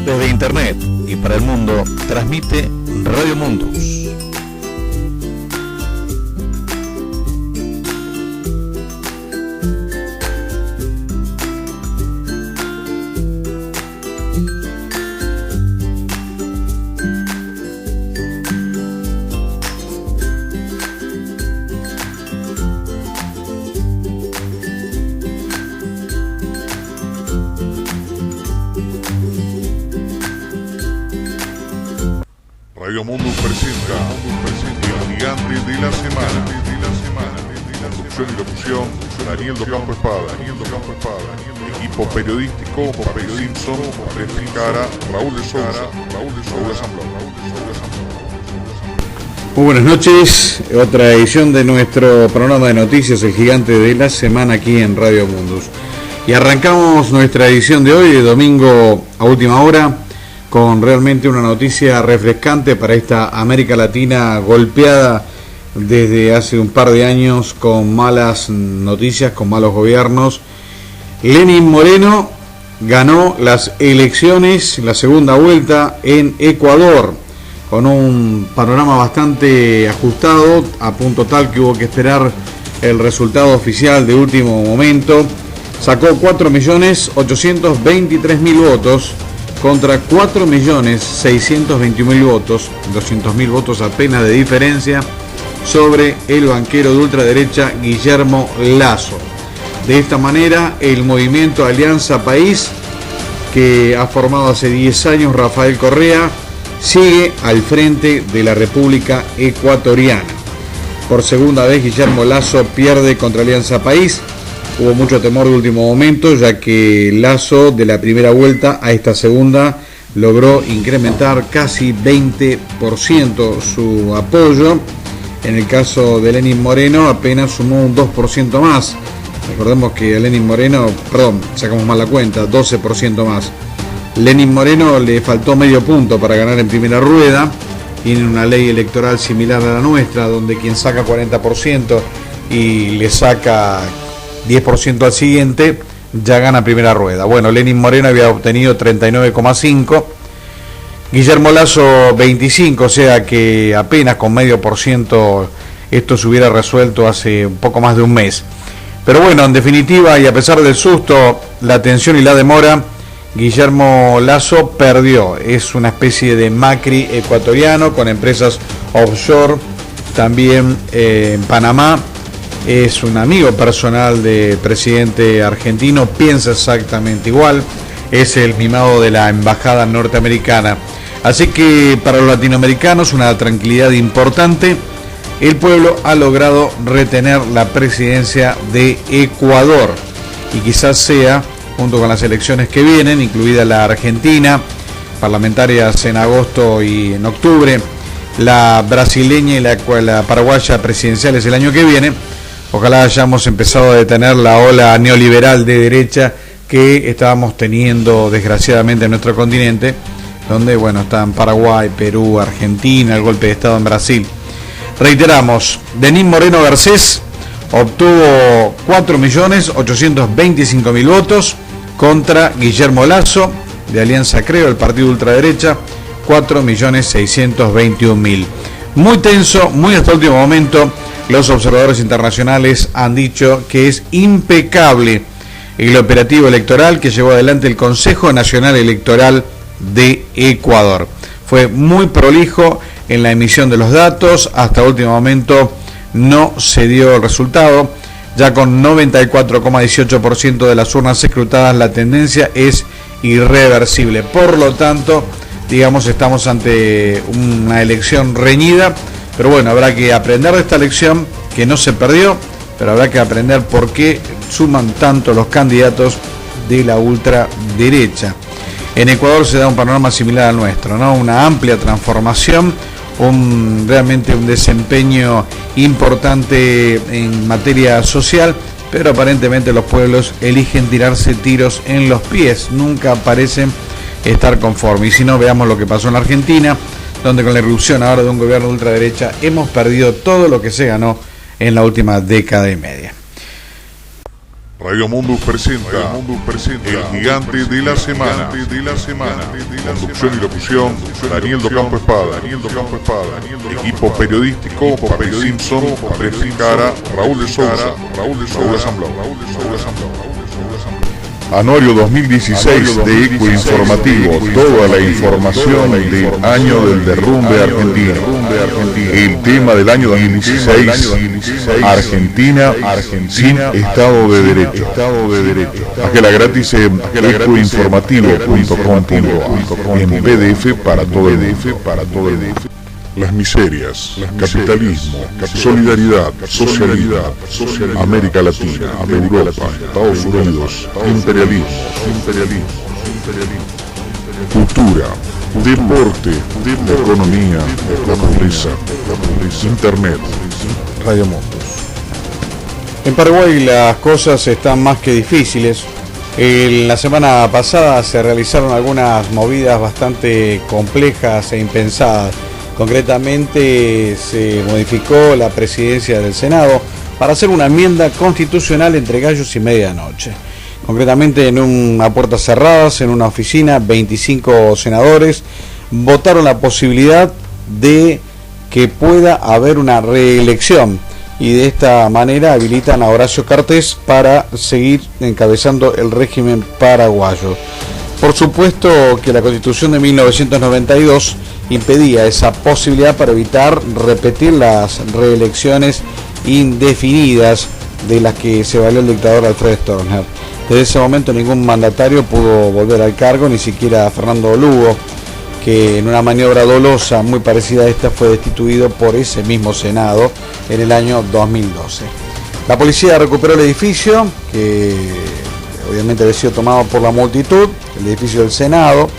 Desde Internet y para el mundo, transmite Radio Mundus. Radio Mundus presenta El Gigante de la Semana. Conducción y locución, Daniel Docampo Espada. Equipo periodístico, Papel Simpson, Andrés Picara, Raúl de Sousa, Raúl de Zamblón. Muy buenas noches, otra edición de nuestro programa de noticias El Gigante de la Semana aquí en Radio Mundus. Y arrancamos nuestra edición de hoy, de domingo a última hora, con realmente una noticia refrescante para esta América Latina golpeada desde hace un par de años con malas noticias, con malos gobiernos. Lenín Moreno ganó las elecciones, la segunda vuelta en Ecuador, con un panorama bastante ajustado, a punto tal que hubo que esperar el resultado oficial de último momento. Sacó 4.823.000 votos contra 4.621.000 votos, 200.000 votos apenas de diferencia sobre el banquero de ultraderecha Guillermo Lasso. De esta manera, el movimiento Alianza País, que ha formado hace 10 años Rafael Correa, sigue al frente de la República Ecuatoriana. Por segunda vez, Guillermo Lasso pierde contra Alianza País. Hubo mucho temor de último momento, ya que Lasso, de la primera vuelta a esta segunda, logró incrementar casi 20% su apoyo. En el caso de Lenín Moreno, apenas sumó un 2% más. Recordemos que a Lenín Moreno, sacamos mal la cuenta, 12% más. Lenín Moreno le faltó medio punto para ganar en primera rueda. Tiene una ley electoral similar a la nuestra, donde quien saca 40% y le saca 10% al siguiente, ya gana primera rueda. Bueno, Lenín Moreno había obtenido 39,5, Guillermo Lasso 25, o sea que apenas con medio por ciento esto se hubiera resuelto hace un poco más de un mes. Pero bueno, en definitiva, y a pesar del susto, la tensión y la demora, Guillermo Lasso perdió. Es una especie de Macri ecuatoriano, con empresas offshore, también en Panamá. Es un amigo personal del presidente argentino, piensa exactamente igual, es el mimado de la embajada norteamericana. Así que para los latinoamericanos una tranquilidad importante. El pueblo ha logrado retener la presidencia de Ecuador y quizás sea, junto con las elecciones que vienen, incluida la Argentina, parlamentarias en agosto y en octubre, la brasileña y la paraguaya presidenciales el año que viene. Ojalá hayamos empezado a detener la ola neoliberal de derecha que estábamos teniendo desgraciadamente en nuestro continente, donde están Paraguay, Perú, Argentina, el golpe de Estado en Brasil. Reiteramos, Lenín Moreno Garcés obtuvo 4.825.000 votos contra Guillermo Lasso, de Alianza Creo, el partido ultraderecha, 4.621.000. Muy tenso, muy hasta el último momento. Los observadores internacionales han dicho que es impecable el operativo electoral que llevó adelante el Consejo Nacional Electoral de Ecuador. Fue muy prolijo en la emisión de los datos, hasta último momento no se dio el resultado. Ya con 94,18% de las urnas escrutadas, la tendencia es irreversible. Por lo tanto, estamos ante una elección reñida. Pero bueno, habrá que aprender de esta lección que no se perdió, pero habrá que aprender por qué suman tanto los candidatos de la ultraderecha. En Ecuador se da un panorama similar al nuestro, ¿no? Una amplia transformación, realmente un desempeño importante en materia social, pero aparentemente los pueblos eligen tirarse tiros en los pies, nunca parecen estar conformes. Y si no, veamos lo que pasó en la Argentina, donde con la irrupción ahora de un gobierno de ultraderecha hemos perdido todo lo que se ganó en la última década y media. Radio Mundus presenta El Gigante de la Semana. Conducción y locución, Daniel Docampo Espada. Equipo periodístico, Papi Simpson, Andrés Ficara, Raúl de Sousa, Raúl Asamblau. Anuario 2016 de Eco Informativo, toda la información del año del derrumbe argentino. El tema del año 2016, Argentina sin Estado de Derecho. Página gratis en ecoinformativo.com.ar en PDF para todo el mundo. Las miserias, capitalismo, solidaridad, socialidad, América Latina, Europa, Estados Unidos, imperialismo, cultura, deporte, economía, la pobreza, internet, Radio Mundus. En Paraguay las cosas están más que difíciles. La semana pasada se realizaron algunas movidas bastante complejas e impensadas. Concretamente se modificó la presidencia del Senado para hacer una enmienda constitucional entre gallos y medianoche. Concretamente a puertas cerradas, en una oficina, 25 senadores votaron la posibilidad de que pueda haber una reelección y de esta manera habilitan a Horacio Cartes para seguir encabezando el régimen paraguayo. Por supuesto que la Constitución de 1992 impedía esa posibilidad para evitar repetir las reelecciones indefinidas de las que se valió el dictador Alfred Stroessner. Desde ese momento ningún mandatario pudo volver al cargo, ni siquiera Fernando Lugo, que en una maniobra dolosa muy parecida a esta fue destituido por ese mismo Senado en el año 2012. La policía recuperó el edificio, que obviamente había sido tomado por la multitud, el edificio del Senado.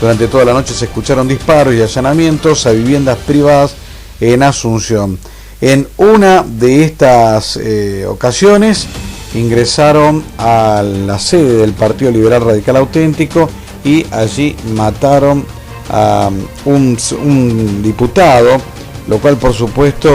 Durante toda la noche se escucharon disparos y allanamientos a viviendas privadas en Asunción. En una de estas ocasiones ingresaron a la sede del Partido Liberal Radical Auténtico y allí mataron a un diputado, lo cual por supuesto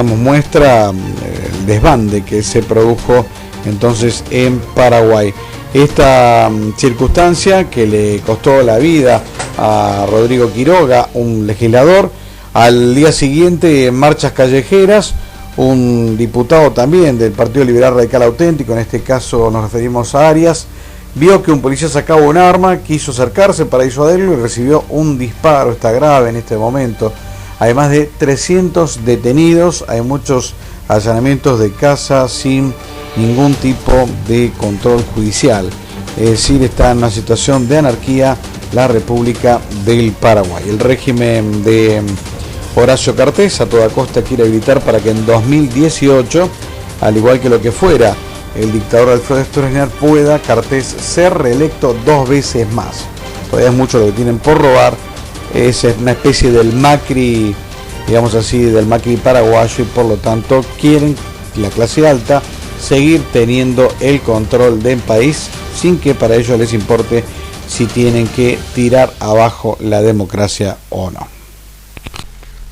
muestra el desbande que se produjo entonces en Paraguay. Esta circunstancia que le costó la vida a Rodrigo Quiroga, un legislador, al día siguiente marchas callejeras, un diputado también del Partido Liberal Radical Auténtico, en este caso nos referimos a Arias, vio que un policía sacaba un arma, quiso acercarse para disuadirlo y recibió un disparo, está grave en este momento. Además de 300 detenidos, hay muchos allanamientos de casa sin ningún tipo de control judicial. Es decir, está en una situación de anarquía la República del Paraguay. El régimen de Horacio Cartes a toda costa quiere habilitar para que en 2018, al igual que lo que fuera el dictador Alfred Stroessner, pueda Cartes ser reelecto 2 veces más. Todavía es mucho lo que tienen por robar. Es una especie del Macri, digamos así, del Macri paraguayo, y por lo tanto quieren la clase alta seguir teniendo el control del país sin que para ellos les importe si tienen que tirar abajo la democracia o no.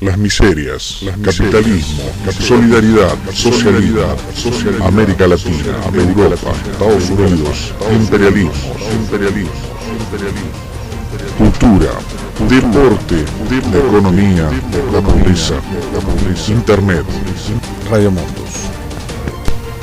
Las miserias, capitalismo, solidaridad, socialidad, América Latina, Europa, Estados Unidos, imperialismo, cultura, deporte, economía, la pobreza, internet, Radio Mundus.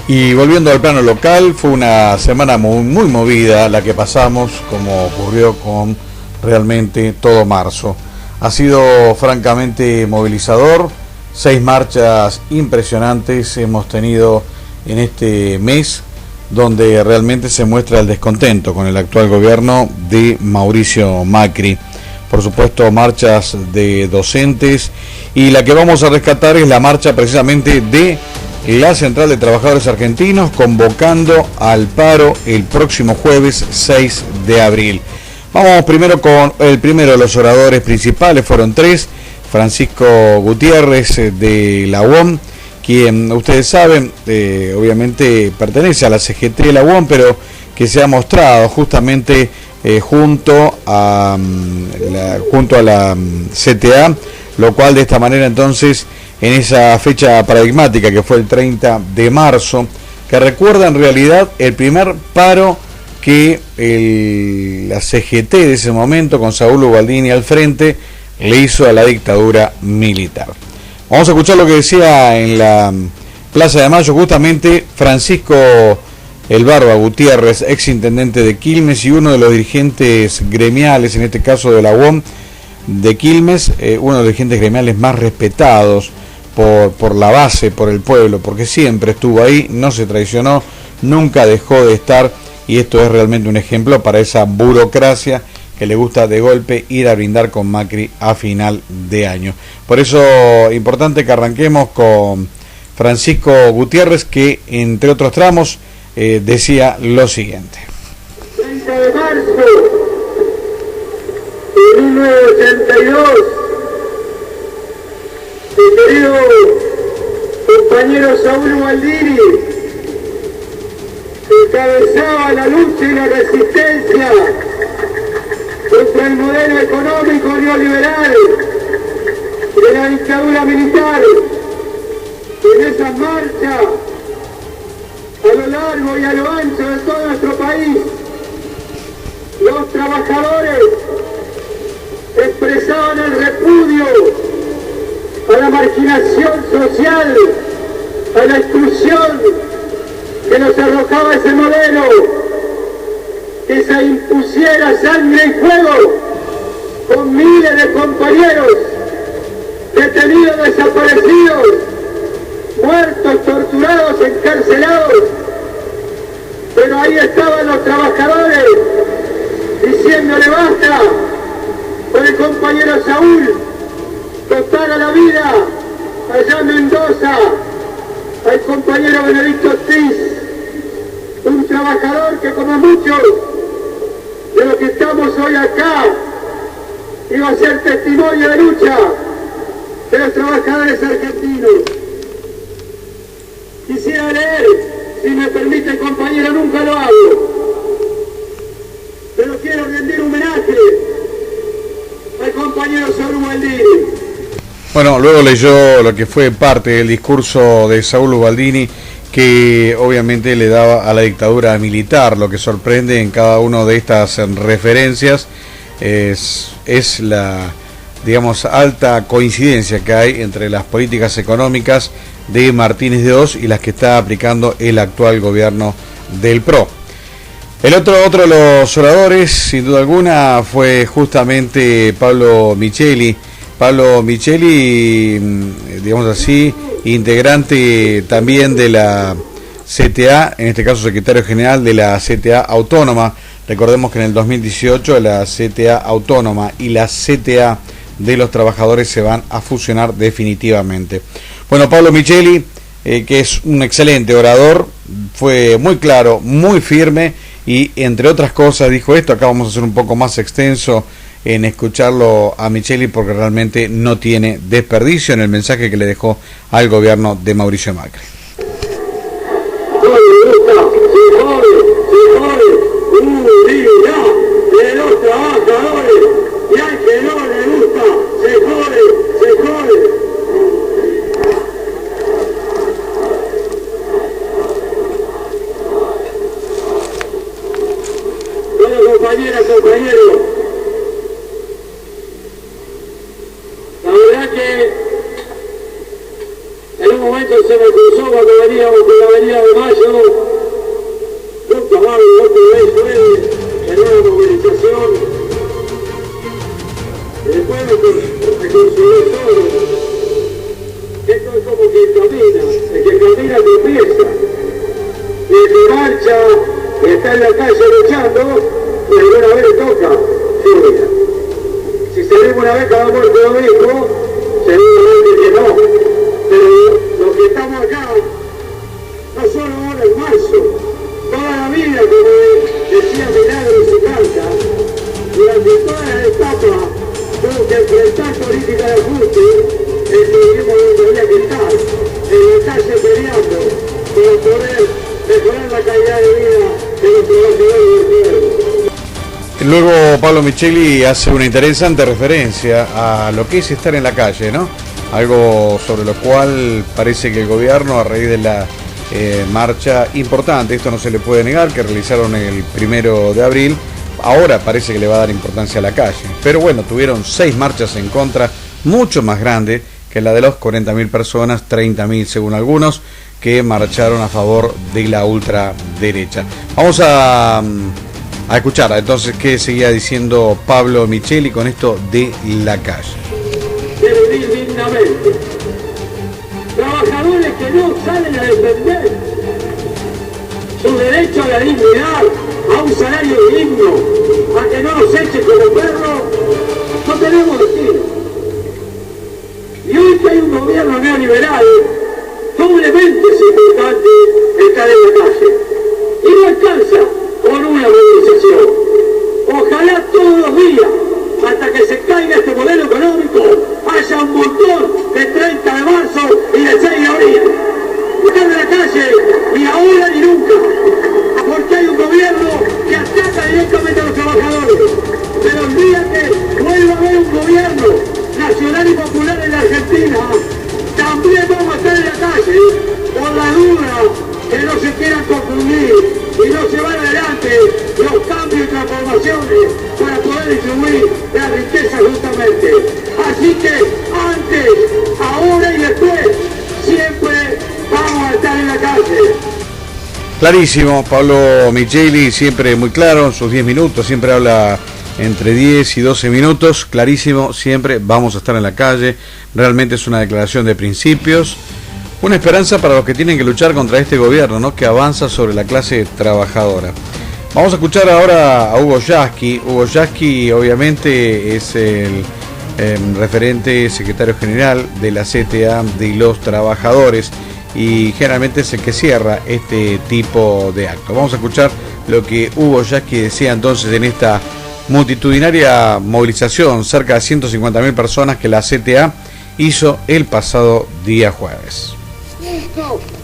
Y volviendo al plano local, fue una semana muy movida la que pasamos, como ocurrió con realmente todo marzo. Ha sido francamente movilizador, 6 marchas impresionantes hemos tenido en este mes, donde realmente se muestra el descontento con el actual gobierno de Mauricio Macri. Por supuesto, marchas de docentes, y la que vamos a rescatar es la marcha precisamente de la Central de Trabajadores Argentinos, convocando al paro el próximo jueves 6 de abril. Vamos primero con el primero de los oradores principales, fueron 3, Francisco Gutiérrez de la UOM, quien ustedes saben, obviamente pertenece a la CGT de la UOM, pero que se ha mostrado justamente junto a la CTA, lo cual de esta manera entonces, en esa fecha paradigmática que fue el 30 de marzo, que recuerda en realidad el primer paro que la CGT de ese momento, con Saúl Ubaldini al frente, le hizo a la dictadura militar. Vamos a escuchar lo que decía en la Plaza de Mayo justamente Francisco El Barba Gutiérrez, ex intendente de Quilmes y uno de los dirigentes gremiales, en este caso de la UOM de Quilmes, uno de los dirigentes gremiales más respetados por la base, por el pueblo, porque siempre estuvo ahí, no se traicionó, nunca dejó de estar, y esto es realmente un ejemplo para esa burocracia que le gusta de golpe ir a brindar con Macri a final de año. Por eso, importante que arranquemos con Francisco Gutiérrez, que entre otros tramos decía lo siguiente. 30 de marzo de 1982, mi querido compañero Saúl Ubaldini encabezaba la lucha y la resistencia contra el modelo económico neoliberal de la dictadura militar. En esas marchas, a lo largo y a lo ancho de todo nuestro país, los trabajadores expresaban el repudio a la marginación social, a la exclusión que nos arrojaba ese modelo, que se impusiera sangre y fuego con miles de compañeros detenidos, desaparecidos, muertos, torturados, encarcelados. Pero ahí estaban los trabajadores diciéndole basta con el compañero Saúl, costar a la vida allá en Mendoza al compañero Benedicto Ortiz, un trabajador que, como muchos de los que estamos hoy acá, iba a ser testimonio de lucha de los trabajadores argentinos. Quisiera leer, si me permite, compañero, nunca lo hago, pero quiero rendir homenaje al compañero Saúl Ubaldini. Bueno, luego leyó lo que fue parte del discurso de Saúl Ubaldini, que obviamente le daba a la dictadura militar. Lo que sorprende en cada una de estas referencias es la, digamos, alta coincidencia que hay entre las políticas económicas de Martínez de Oz y las que está aplicando el actual gobierno del PRO. El otro de los oradores, sin duda alguna, fue justamente Pablo Micheli. Pablo Micheli, digamos así, integrante también de la CTA, en este caso secretario general de la CTA Autónoma. Recordemos que en el 2018 la CTA Autónoma y la CTA de los trabajadores se van a fusionar definitivamente. Bueno, Pablo Micheli, que es un excelente orador, fue muy claro, muy firme y entre otras cosas dijo esto. Acá vamos a hacer un poco más extenso en escucharlo a Micheli porque realmente no tiene desperdicio en el mensaje que le dejó al gobierno de Mauricio Macri. De los trabajadores, y al que no le gusta, se jode, se jode. Bueno, compañeras, compañeros, la verdad que en un momento se me cruzó cuando veníamos por la avenida de Mayo, nunca más otra vez fue en una movilización, el pueblo se consumió todo. Esto es como que camina, el que camina tropieza, y el que marcha y está en la calle luchando, y alguna vez le toca lluvia. Si salimos una vez cada muerto domingo, seguramente que no, pero los que estamos acá, no solo ahora en marzo, toda la vida, como decía Milagro en su carta, durante toda la etapa tuvo que enfrentar política de ajuste, el turismo donde había que estar, en la calle peleando para poder mejorar la calidad de vida de los trabajadores del pueblo. Luego Pablo Micheli hace una interesante referencia a lo que es estar en la calle, ¿no? Algo sobre lo cual parece que el gobierno, a raíz de la marcha importante, esto no se le puede negar, que realizaron el 1 de abril. Ahora parece que le va a dar importancia a la calle, pero bueno, tuvieron 6 marchas en contra, mucho más grande que la de los 40.000 personas, 30.000 según algunos, que marcharon a favor de la ultraderecha. Vamos a escuchar entonces qué seguía diciendo Pablo Micheli con esto de la calle. De vivir dignamente. Trabajadores que no salen a defender su derecho a la dignidad, a un salario digno, a que no nos echen como perros, no tenemos destino. Y hoy que hay un gobierno neoliberal, doblemente es importante estar en la calle. Y no alcanza con una movilización. Ojalá todos los días, hasta que se caiga este modelo económico, haya un montón de 30 de marzo y de 6 de abril. Estar en la calle, ni ahora ni nunca. Porque hay un gobierno que ataca directamente a los trabajadores. Pero el día que vuelva a haber un gobierno nacional y popular en la Argentina, también vamos a estar en la calle, por la duda que no se quieran confundir y no se van adelante los cambios y transformaciones para poder distribuir la riqueza justamente. Así que antes, ahora y después, siempre vamos a estar en la calle. Clarísimo, Pablo Micheli, siempre muy claro, en sus 10 minutos, siempre habla entre 10 y 12 minutos, clarísimo, siempre vamos a estar en la calle. Realmente es una declaración de principios, una esperanza para los que tienen que luchar contra este gobierno, ¿no?, que avanza sobre la clase trabajadora. Vamos a escuchar ahora a Hugo Yasky. Hugo Yasky obviamente es el referente secretario general de la CTA de los trabajadores y generalmente es el que cierra este tipo de actos. Vamos a escuchar lo que Hugo Yasky decía entonces en esta multitudinaria movilización, cerca de 150.000 personas que la CTA hizo el pasado día jueves.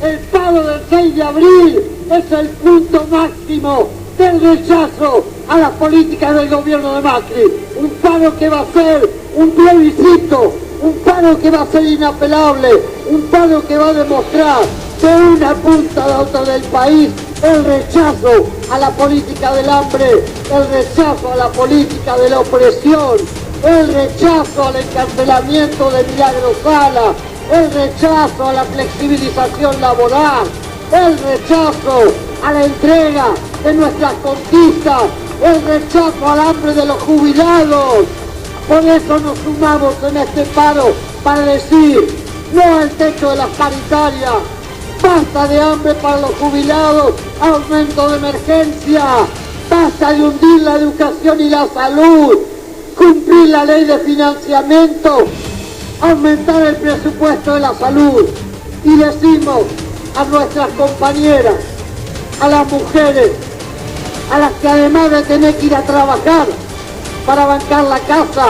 El paro del 6 de abril es el punto máximo del rechazo a las políticas del gobierno de Macri. Un paro que va a ser un plebiscito, un paro que va a ser inapelable, un paro que va a demostrar de una punta a otra del país el rechazo a la política del hambre, el rechazo a la política de la opresión, el rechazo al encarcelamiento de Milagro Sala, el rechazo a la flexibilización laboral, el rechazo a la entrega de nuestras conquistas, el rechazo al hambre de los jubilados. Por eso nos sumamos en este paro para decir no al techo de las paritarias, basta de hambre para los jubilados, aumento de emergencia, basta de hundir la educación y la salud, cumplir la ley de financiamiento, aumentar el presupuesto de la salud. Y decimos a nuestras compañeras, a las mujeres, a las que además de tener que ir a trabajar para bancar la casa,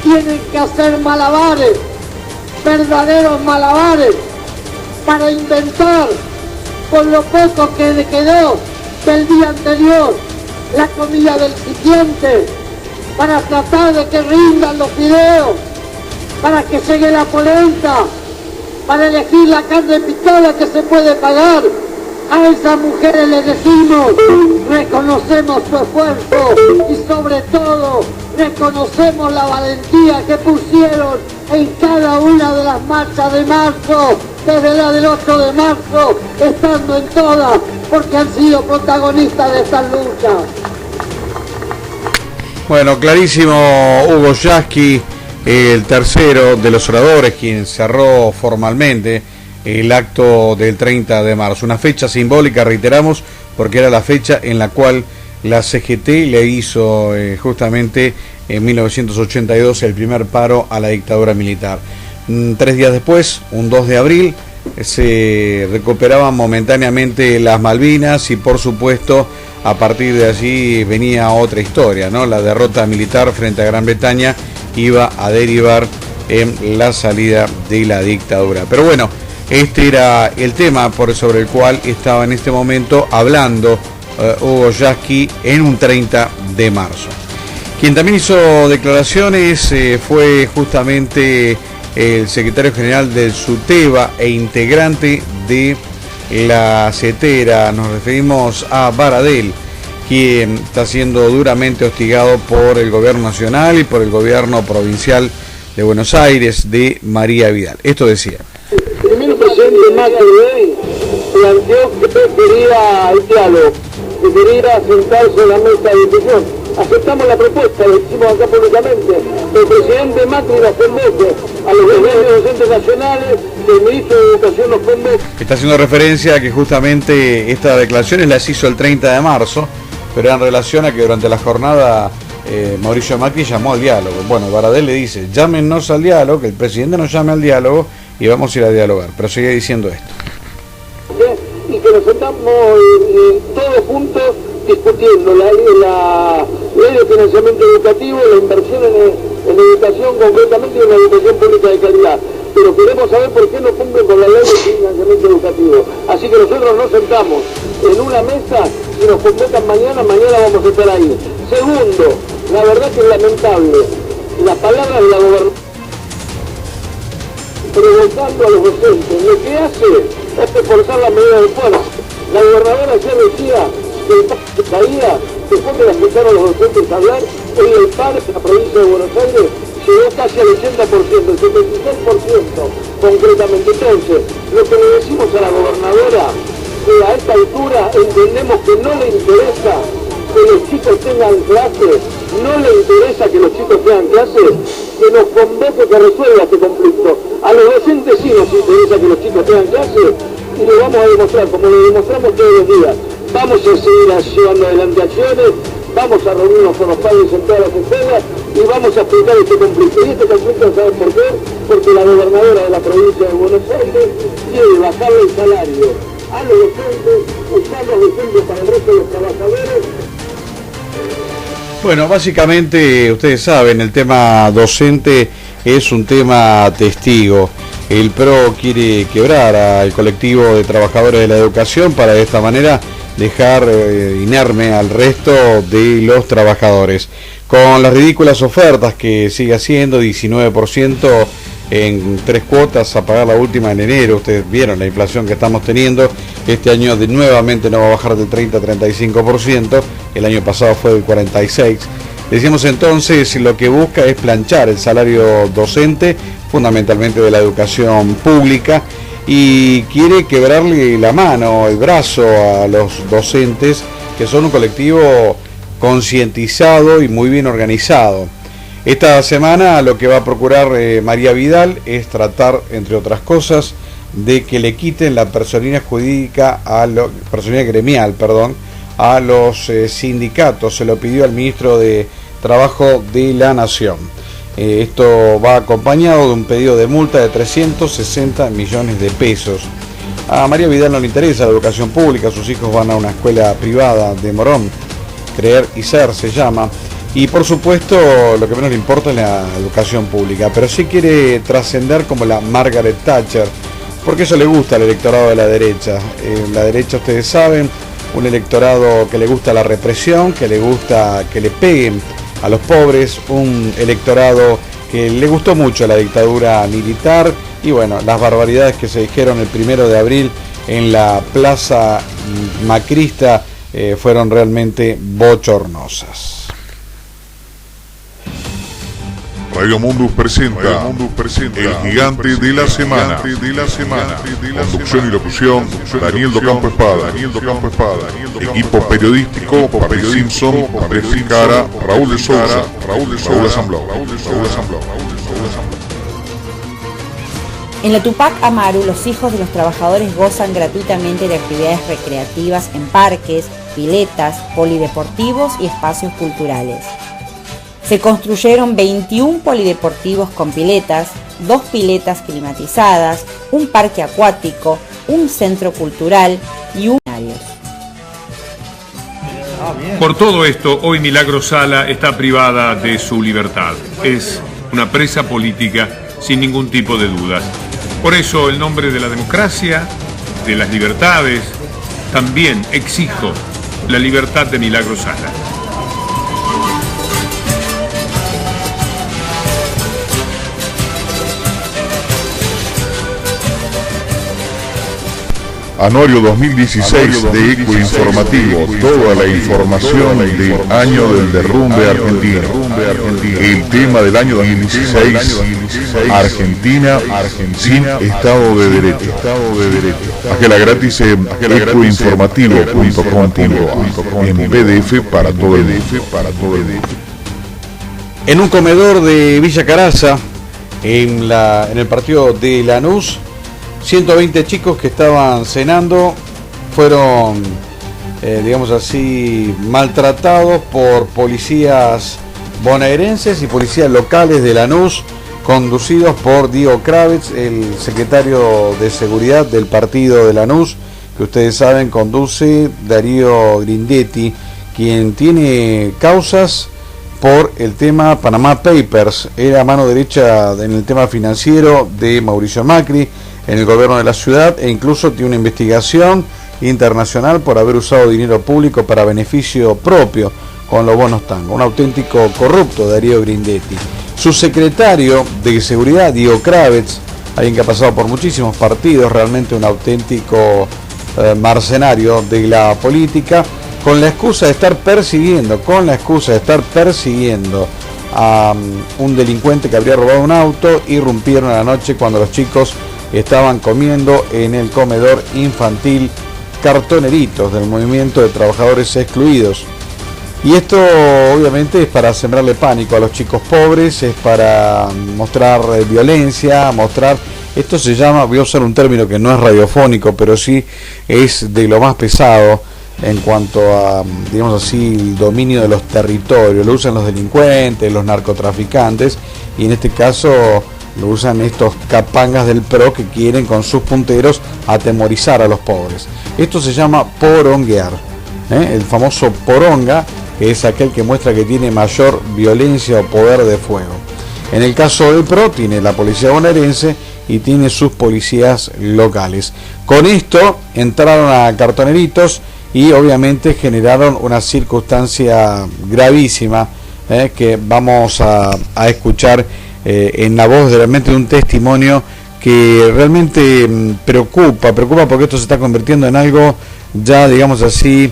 tienen que hacer malabares, verdaderos malabares, para inventar con lo poco que le quedó del día anterior la comida del siguiente, para tratar de que rindan los fideos, para que llegue la polenta, para elegir la carne picada que se puede pagar. A esas mujeres les decimos, reconocemos su esfuerzo y sobre todo reconocemos la valentía que pusieron en cada una de las marchas de marzo, desde la del 8 de marzo, estando en todas, porque han sido protagonistas de estas luchas. Bueno, clarísimo Hugo Yasky, el tercero de los oradores, quien cerró formalmente el acto del 30 de marzo. Una fecha simbólica, reiteramos, porque era la fecha en la cual la CGT le hizo justamente en 1982 el primer paro a la dictadura militar. 3 días después, un 2 de abril, se recuperaban momentáneamente las Malvinas y por supuesto a partir de allí venía otra historia, ¿no? La derrota militar frente a Gran Bretaña iba a derivar en la salida de la dictadura. Pero bueno, este era el tema sobre el cual estaba en este momento hablando Hugo Yasky en un 30 de marzo. Quien también hizo declaraciones fue justamente el secretario general del SUTEBA e integrante de la setera, nos referimos a Baradel, quien está siendo duramente hostigado por el gobierno nacional y por el gobierno provincial de Buenos Aires de María Vidal. Esto decía. Primero el presidente Macri planteó que quería el diálogo, que quería sentarse en la mesa de discusión. Aceptamos la propuesta, lo hicimos acá públicamente. El presidente Macri nos convoque a los docentes nacionales, que el ministro de Educación nos convoque. Está haciendo referencia a que justamente estas declaraciones las hizo el 30 de marzo, pero en relación a que durante la jornada Mauricio Macri llamó al diálogo. Bueno, Baradel le dice, llámenos al diálogo, que el presidente nos llame al diálogo y vamos a ir a dialogar. Pero sigue diciendo esto. Y que nos sentamos todos juntos discutiendo la ley de financiamiento educativo, la inversión en educación, concretamente en una educación pública de calidad. Pero queremos saber por qué no cumple con la ley de financiamiento educativo. Así que nosotros nos sentamos en una mesa, si nos convocan mañana vamos a estar ahí. Segundo, la verdad que es lamentable, la palabra de la gobernadora provocando a los docentes, lo que hace es reforzar la medida de fuerza. La gobernadora ya decía que el paro caía, después que la escucharon a los docentes hablar, hoy el paro en la provincia de Buenos Aires llegó casi al 80%, el 76% concretamente. Entonces, lo que le decimos a la gobernadora, que a esta altura entendemos que no le interesa que los chicos tengan clases, no le interesa que los chicos tengan clases, que nos convoque, que resuelva este conflicto. A los docentes sí nos interesa que los chicos tengan clases y lo vamos a demostrar, como lo demostramos todos los días. Vamos a seguir llevando adelante acciones, vamos a reunirnos con los padres en todas las escuelas y vamos a explicar este conflicto. Y este conflicto, ¿saben por qué? Porque la gobernadora de la provincia de Buenos Aires quiere bajarle el salario a los docentes, usar los docentes para el resto de los trabajadores. Bueno, básicamente, ustedes saben, el tema docente es un tema testigo. El PRO quiere quebrar al colectivo de trabajadores de la educación para de esta manera dejar inerme al resto de los trabajadores. Con las ridículas ofertas que sigue haciendo, 19% en 3 cuotas a pagar la última en enero. Ustedes vieron la inflación que estamos teniendo. Este año nuevamente no va a bajar del 30 a 35%. El año pasado fue del 46%. Decíamos entonces, lo que busca es planchar el salario docente, fundamentalmente de la educación pública, y quiere quebrarle la mano, el brazo a los docentes, que son un colectivo concientizado y muy bien organizado. Esta semana lo que va a procurar María Vidal es tratar, entre otras cosas, de que le quiten la personalidad jurídica personalidad gremial, a los sindicatos. Se lo pidió al ministro de Trabajo de la Nación. Esto va acompañado de un pedido de multa de 360 millones de pesos. A María Vidal no le interesa la educación pública, sus hijos van a una escuela privada de Morón, Creer y Ser se llama, y por supuesto lo que menos le importa es la educación pública, pero sí quiere trascender como la Margaret Thatcher, porque eso le gusta al electorado de la derecha. La derecha, ustedes saben, un electorado que le gusta la represión, que le gusta que le peguen a los pobres, un electorado que le gustó mucho la dictadura militar y bueno, las barbaridades que se dijeron el 1 de abril en la plaza macrista fueron realmente bochornosas. Radio Mundus presenta El Gigante de la Semana. Conducción y locución, Daniel Docampo Espada. Equipo periodístico, Patrick Simpson, Andrés Ficara, Raúl de Sousa, Raúl Asamblau. En la Tupac Amaru, los hijos de los trabajadores gozan gratuitamente de actividades recreativas en parques, piletas, polideportivos y espacios culturales. Se construyeron 21 polideportivos con piletas, 2 piletas climatizadas, un parque acuático, un centro cultural y un escenario. Por todo esto, hoy Milagro Sala está privada de su libertad. Es una presa política sin ningún tipo de dudas. Por eso, en nombre de la democracia, de las libertades, también exijo la libertad de Milagro Sala. Anuario 2016 de Eco Informativo, toda la información del año del derrumbe argentino. El tema del año 2016, Argentina sin Estado de Derecho. Bájela gratis en ecoinformativo.com.ar en PDF para todo el mundo. En un comedor de Villa Caraza, en el partido de Lanús, 120 chicos que estaban cenando fueron, digamos así, maltratados por policías bonaerenses y policías locales de Lanús, conducidos por Diego Kravetz, el secretario de seguridad del partido de Lanús, que ustedes saben conduce Darío Grindetti, quien tiene causas por el tema Panama Papers. Era mano derecha en el tema financiero de Mauricio Macri en el gobierno de la ciudad, e incluso tiene una investigación internacional por haber usado dinero público para beneficio propio con los bonos tango. Un auténtico corrupto, Darío Grindetti. Su secretario de seguridad, Diego Kravetz, alguien que ha pasado por muchísimos partidos, realmente un auténtico mercenario de la política, con la excusa de estar persiguiendo a un delincuente que habría robado un auto, irrumpieron a la noche cuando los chicos estaban comiendo en el comedor infantil Cartoneritos del Movimiento de Trabajadores Excluidos. Y esto obviamente es para sembrarle pánico a los chicos pobres, es para mostrar violencia, esto se llama, voy a usar un término que no es radiofónico, pero sí es de lo más pesado en cuanto a, digamos así, el dominio de los territorios. Lo usan los delincuentes, los narcotraficantes, y en este caso lo usan estos capangas del PRO que quieren con sus punteros atemorizar a los pobres. Esto se llama poronguear, el famoso poronga, que es aquel que muestra que tiene mayor violencia o poder de fuego. En el caso del PRO tiene la policía bonaerense y tiene sus policías locales. Con esto entraron a Cartoneritos y obviamente generaron una circunstancia gravísima, que vamos a escuchar en la voz realmente de un testimonio que realmente preocupa porque esto se está convirtiendo en algo ya, digamos así,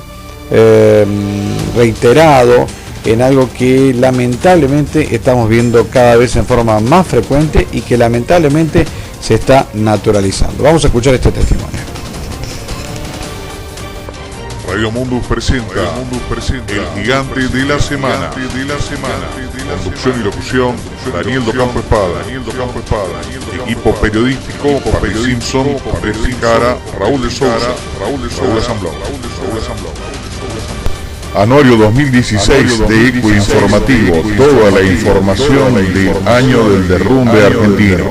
reiterado, en algo que lamentablemente estamos viendo cada vez en forma más frecuente y que lamentablemente se está naturalizando. Vamos a escuchar este testimonio. Radio Mundus presenta El Gigante de la Semana. Conducción y locución, Daniel Docampo Espada. Equipo periodístico, Papi Simpson, Andrés Picara, Raúl de Sousa, Raúl Asamblón. Anuario 2016 de Eco Informativo, toda la información del año del derrumbe argentino.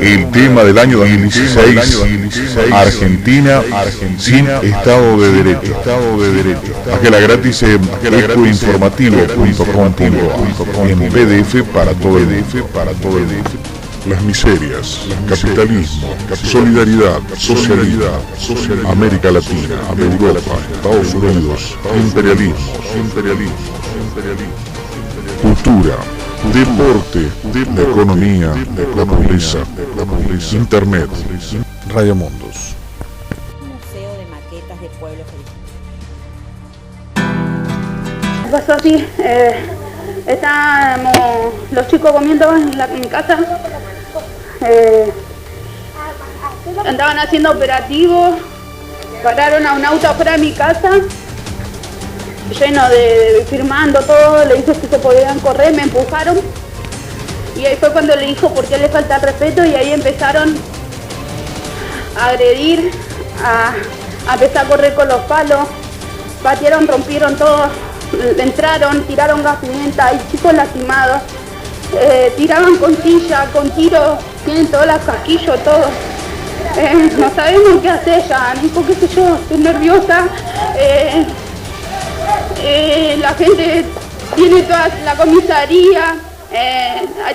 El tema del año 2016, Argentina sin Estado de Derecho. Bájela gratis en ecoinformativo.com.ar en PDF para todo el mundo. Las miserias, capitalismo, solidaridad, socialidad, América Latina, Europa, Estados Unidos, imperialismo, cultura, deporte, la economía, la pobreza, internet. Radio Mundus. Museo de maquetas de pueblos originarios. Pasó así, estábamos los chicos comiendo en mi casa, andaban haciendo operativos, pararon a un auto afuera de mi casa, lleno de firmando todo, le dije que se podían correr, me empujaron, y ahí fue cuando le dijo por qué le falta el respeto, y ahí empezaron a agredir, a empezar a correr con los palos, patearon, rompieron todo. Entraron, tiraron gas pimienta, hay chicos lastimados, tiraban con silla, con tiros, tienen todas las casquillos, todo. No sabemos qué hacer ya, Nico, qué sé yo, estoy nerviosa. La gente tiene toda la comisaría,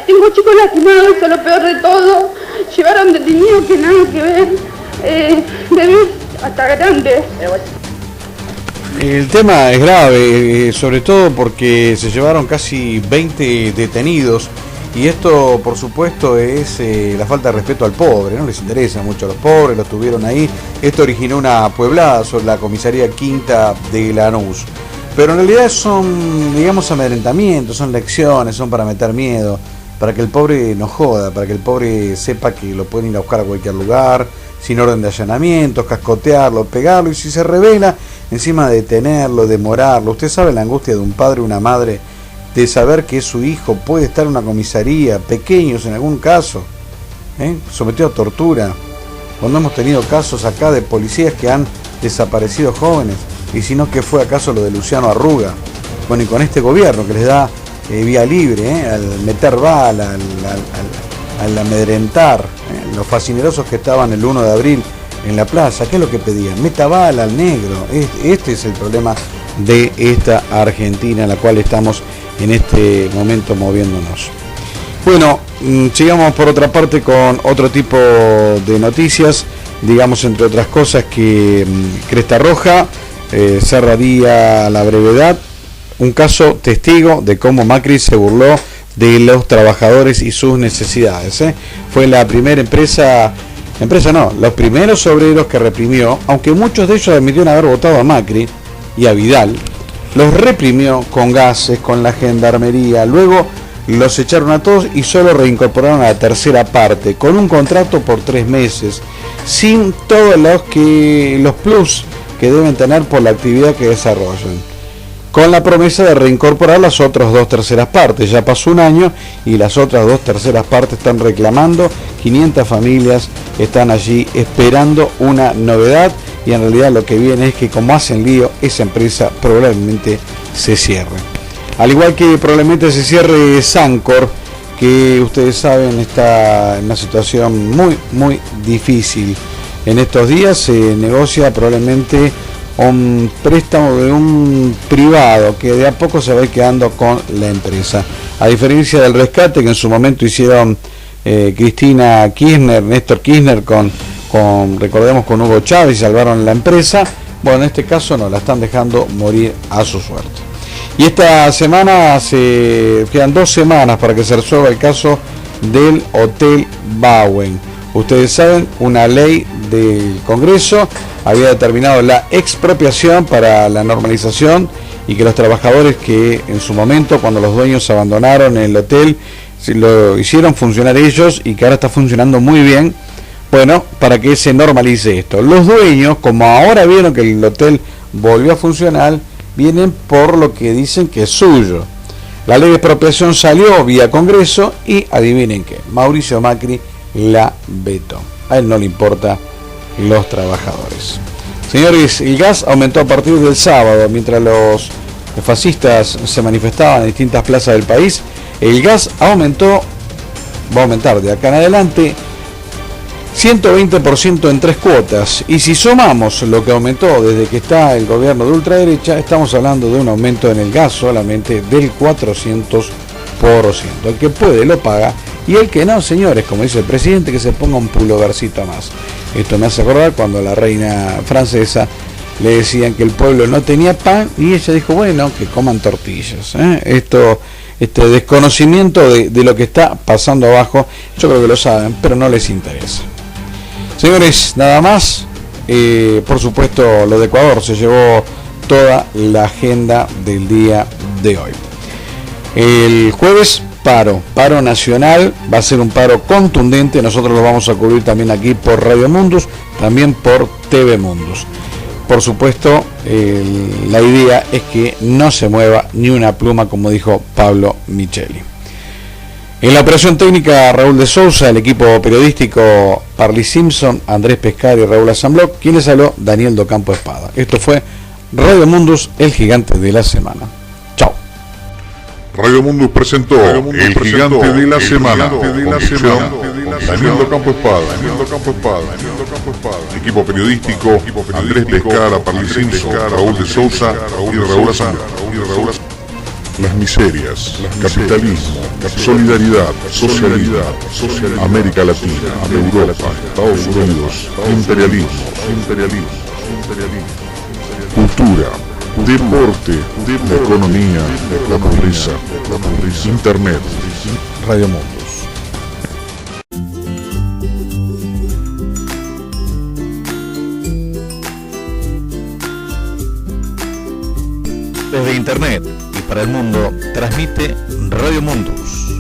tengo chicos lastimados, eso es lo peor de todo. Llevaron detenidos que nada que ver, bebés hasta grandes. El tema es grave, sobre todo porque se llevaron casi 20 detenidos Y esto, por supuesto, es la falta de respeto al pobre, no les interesa mucho a los pobres, los tuvieron ahí. Esto originó una pueblada sobre la comisaría quinta de Lanús. Pero en realidad son, digamos, amedrentamientos, son lecciones, son para meter miedo, para que el pobre no joda, para que el pobre sepa que lo pueden ir a buscar a cualquier lugar, sin orden de allanamiento, cascotearlo, pegarlo, y si se revela, encima detenerlo, demorarlo. Usted sabe la angustia de un padre o una madre de saber que su hijo puede estar en una comisaría, pequeños en algún caso, sometido a tortura, cuando hemos tenido casos acá de policías que han desaparecido jóvenes, y si no, ¿qué fue acaso lo de Luciano Arruga? Bueno, y con este gobierno que les da vía libre, al meter bala, al amedrentar, los fascinerosos que estaban el 1 de abril en la plaza, ¿qué es lo que pedían? Meta bala al negro. Este es el problema de esta Argentina en la cual estamos en este momento moviéndonos. Bueno, sigamos por otra parte con otro tipo de noticias, digamos entre otras cosas que Cresta Roja cerraría a la brevedad un caso testigo de cómo Macri se burló de los trabajadores y sus necesidades. Fue la primera los primeros obreros que reprimió, aunque muchos de ellos admitieron haber votado a Macri y a Vidal, los reprimió con gases, con la gendarmería, luego los echaron a todos y solo reincorporaron a la tercera parte, con un contrato por 3 meses, sin todos los plus que deben tener por la actividad que desarrollan, con la promesa de reincorporar las otras 2 terceras partes. Ya pasó un año y las otras 2 terceras partes están reclamando, 500 familias están allí esperando una novedad, y en realidad lo que viene es que como hacen lío, esa empresa probablemente se cierre. Al igual que probablemente se cierre Sancor, que ustedes saben está en una situación muy, muy difícil. En estos días se negocia probablemente un préstamo de un privado que de a poco se va a ir quedando con la empresa. A diferencia del rescate que en su momento hicieron Cristina Kirchner, Néstor Kirchner recordemos con Hugo Chávez, y salvaron la empresa. Bueno, en este caso no, la están dejando morir a su suerte. Y esta semana quedan 2 semanas para que se resuelva el caso del Hotel Bauen. Ustedes saben, una ley del Congreso había determinado la expropiación para la normalización, y que los trabajadores que en su momento, cuando los dueños abandonaron el hotel, lo hicieron funcionar ellos, y que ahora está funcionando muy bien. Bueno, para que se normalice esto. Los dueños, como ahora vieron que el hotel volvió a funcionar, vienen por lo que dicen que es suyo. La ley de expropiación salió vía Congreso y adivinen qué, Mauricio Macri la vetó. A él no le importa los trabajadores. Señores, el gas aumentó a partir del sábado, mientras los fascistas se manifestaban en distintas plazas del país. El gas va a aumentar de acá en adelante 120% en 3 cuotas, y si sumamos lo que aumentó desde que está el gobierno de ultraderecha, estamos hablando de un aumento en el gas solamente del 400%. El que puede lo paga, y el que no, señores, como dice el presidente, que se ponga un pullovercito más. Esto me hace acordar cuando a la reina francesa le decían que el pueblo no tenía pan, y ella dijo, bueno, que coman tortillas. Este desconocimiento de lo que está pasando abajo, yo creo que lo saben, pero no les interesa. Señores, nada más. Por supuesto, lo de Ecuador se llevó toda la agenda del día de hoy. El jueves, paro nacional, va a ser un paro contundente. Nosotros lo vamos a cubrir también aquí por Radio Mundus, también por TV Mundus. Por supuesto, la idea es que no se mueva ni una pluma, como dijo Pablo Micheli. En la operación técnica, Raúl de Sousa, el equipo periodístico, Parley Simpson, Andrés Pescar y Raúl Asambloc, quien les habló, Daniel Docampo Espada. Esto fue Radio Mundus, el gigante de la semana. Chao. Radio Mundus presentó El Gigante de la Semana. Daniel Docampo Espada. Equipo periodístico, Andrés Pescara, Parley Simpson, Raúl de Sousa y Raúl Asambloc. Las miserias, capitalismo, solidaridad, socialidad, América Latina, Europa, Estados Unidos, imperialismo, cultura, deporte, la economía, la pobreza, internet, Radio Mundos. Desde internet y para el mundo transmite Radio Mundus.